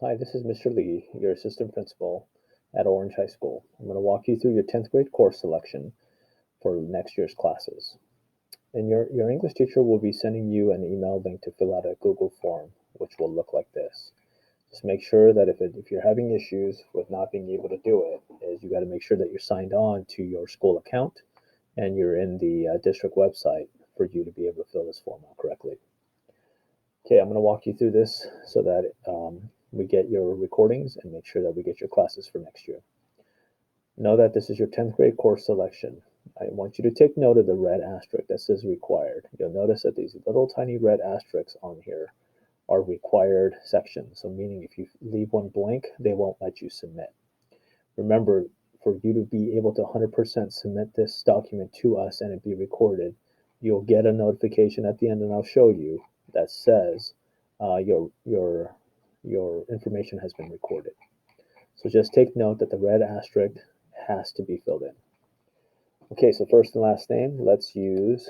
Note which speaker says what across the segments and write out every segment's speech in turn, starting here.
Speaker 1: Hi, this is Mr. Lee, your assistant principal at Orange High School. I'm going to walk you through your 10th grade course selection for next year's classes. And your English teacher will be sending you an email link to fill out a Google form, which will look like this. Just make sure that if you're having issues with not being able to do it, is you got to make sure that you're signed on to your school account and you're in the district website for you to be able to fill this form out correctly. Okay, I'm going to walk you through this so that we get your recordings and make sure that we get your classes for next year. Know that this is your 10th grade course selection. I want you to take note of the red asterisk that says required. You'll notice that these little tiny red asterisks on here are required sections. So meaning if you leave one blank, they won't let you submit. Remember, for you to be able to 100% submit this document to us and it be recorded, you'll get a notification at the end, and I'll show you, that says your information has been recorded. So just take note that the red asterisk has to be filled in. Okay, so first and last name, let's use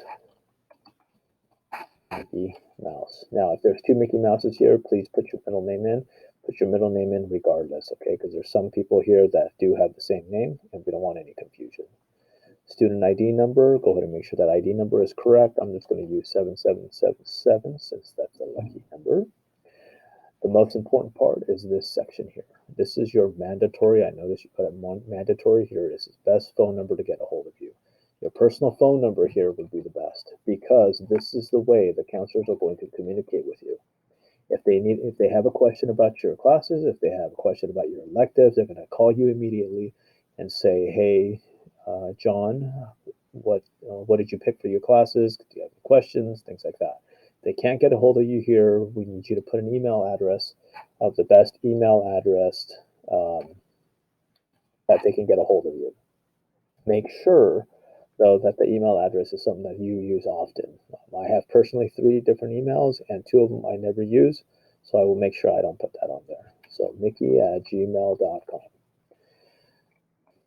Speaker 1: Mickey Mouse. Now, if there's two Mickey Mouses here, please put your middle name in. Put your middle name in regardless, okay? Because there's some people here that do have the same name, and we don't want any confusion. Student ID number, go ahead and make sure that ID number is correct. I'm just going to use 7777 since that's a lucky number. The most important part is this section here. This is your mandatory. I notice you put a mandatory here. This is best phone number to get a hold of you. Your personal phone number here would be the best because this is the way the counselors are going to communicate with you. If they have a question about your classes, if they have a question about your electives, they're going to call you immediately and say, "Hey, John, what did you pick for your classes? Do you have any questions?" Things like that. They can't get a hold of you here. We need you to put an email address of the best email address that they can get a hold of you. Make sure, though, that the email address is something that you use often. I have personally 3 different emails, and 2 of them I never use, so I will make sure I don't put that on there. So mickey@gmail.com.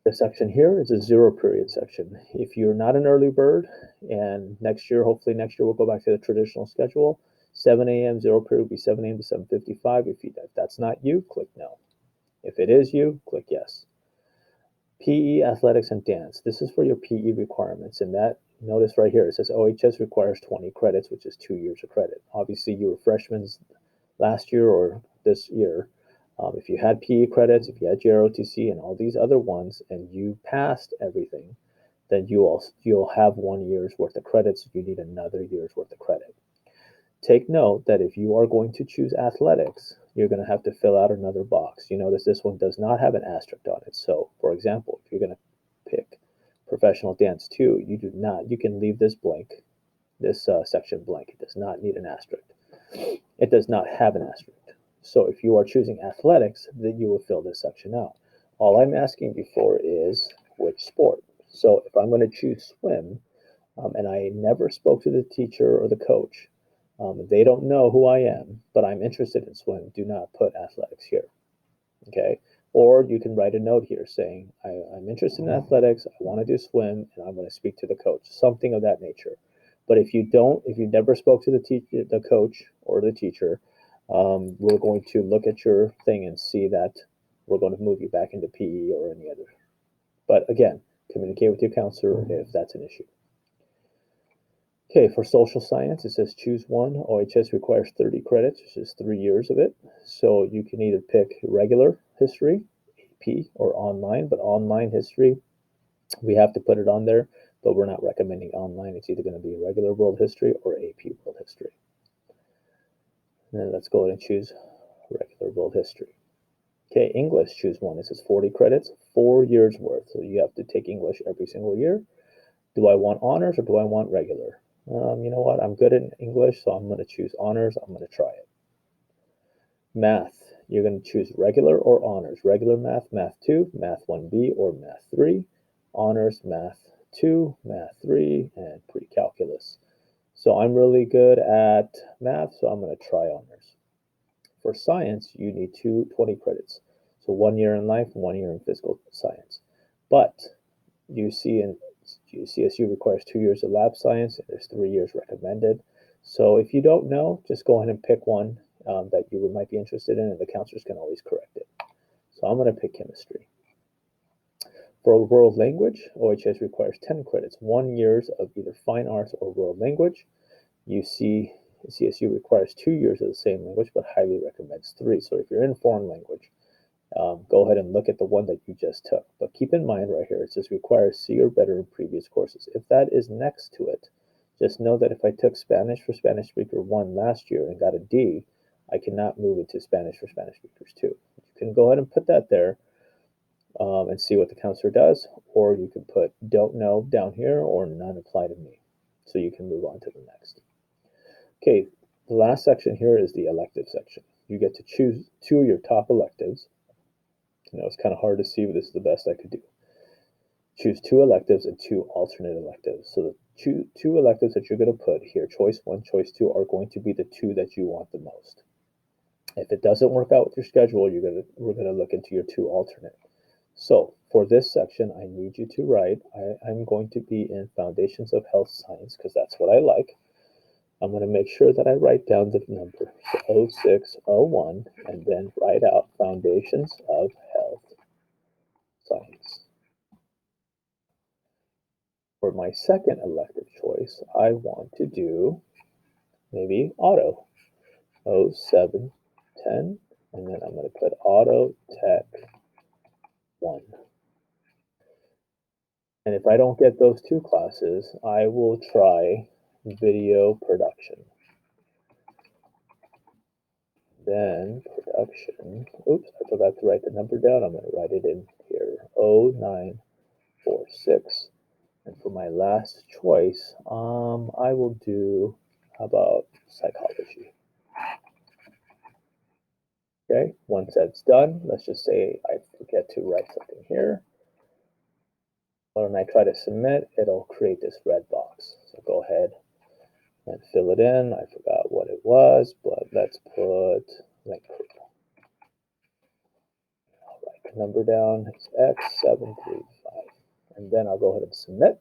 Speaker 1: The section here is a 0 period section. If you're not an early bird, and hopefully next year we'll go back to the traditional schedule, 7 a.m. 0 period will be 7 a.m. to 7:55. If that's not you, click no. If it is you, click yes. PE, athletics, and dance. This is for your PE requirements, and that, notice right here, it says OHS requires 20 credits, which is 2 years of credit. Obviously, you were freshmen last year or this year. If you had PE credits, if you had JROTC and all these other ones, and you passed everything, then you'll have 1 year's worth of credits. You need another year's worth of credit. Take note that if you are going to choose athletics, you're going to have to fill out another box. You notice this one does not have an asterisk on it. So, for example, if you're going to pick professional dance 2, you can leave this blank, this section blank. It does not need an asterisk. It does not have an asterisk. So if you are choosing athletics, then you will fill this section out. All I'm asking you for is which sport. So if I'm going to choose swim, and I never spoke to the teacher or the coach, they don't know who I am, but I'm interested in swim, do not put athletics here. Okay? Or you can write a note here saying, I'm interested in athletics, I want to do swim, and I'm going to speak to the coach, something of that nature. But if you never spoke to the coach or the teacher, we're going to look at your thing and see that we're going to move you back into PE or any other. But again, communicate with your counselor if that's an issue. Okay, for social science, it says choose one. OHS requires 30 credits, which is 3 years of it. So you can either pick regular history, AP, or online. But online history, we have to put it on there, but we're not recommending online. It's either going to be regular world history or AP world history. And then let's go ahead and choose regular world history. Okay, English, choose one. It says 40 credits, 4 years worth. So you have to take English every single year. Do I want honors or do I want regular? You know what? I'm good in English, so I'm going to choose honors. I'm going to try it. Math, you're going to choose regular or honors. Regular math, math 2, math 1B, or math 3. Honors, math 2, math 3, and pre-calculus. So I'm really good at math, so I'm going to try honors. For science, you need 20 credits. So 1 year in life, 1 year in physical science. But UCSU requires 2 years of lab science, and there's 3 years recommended. So if you don't know, just go ahead and pick one. that you might be interested in, and the counselors can always correct it. So I'm going to pick chemistry. For world language, OHS requires 10 credits, 1 years of either fine arts or world language. CSU requires 2 years of the same language, but highly recommends 3. So if you're in foreign language, go ahead and look at the one that you just took. But keep in mind right here, it says requires C or better in previous courses. If that is next to it, just know that if I took Spanish for Spanish Speaker 1 last year and got a D, I cannot move it to Spanish for Spanish Speakers 2. You can go ahead and put that there and see what the counselor does, or you can put don't know down here or none apply to me. So you can move on to the next. Okay, the last section here is the elective section. You get to choose 2 of your top electives. It's kind of hard to see, but this is the best I could do. Choose 2 electives and 2 alternate electives. So the two electives that you're going to put here, choice 1, choice 2, are going to be the 2 that you want the most. If it doesn't work out with your schedule, we're going to look into your 2 alternate. So for this section, I need you to write, I'm going to be in Foundations of Health Science because that's what I like. I'm going to make sure that I write down the number, so 0601, and then write out Foundations of Health Science. For my second elective choice, I want to do maybe auto, 0710, and then I'm going to put Auto Tech 1. And if I don't get those 2 classes, I will try video production. Then production, oops, I forgot to write the number down. I'm going to write it in here, 0946. And for my last choice, I will do, how about psychology? Okay, once that's done, let's just say I forget to write something here. When I try to submit, it'll create this red box. So go ahead and fill it in. I forgot what it was, but let's put link group. I'll write the number down. It's X735. And then I'll go ahead and submit.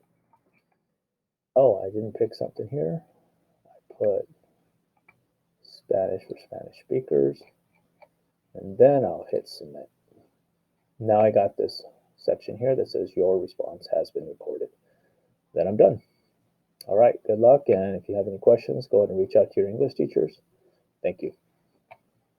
Speaker 1: Oh, I didn't pick something here. I put Spanish for Spanish speakers. And then I'll hit submit. Now I got this section here that says your response has been recorded. Then I'm done. All right, good luck. And if you have any questions, go ahead and reach out to your English teachers. Thank you.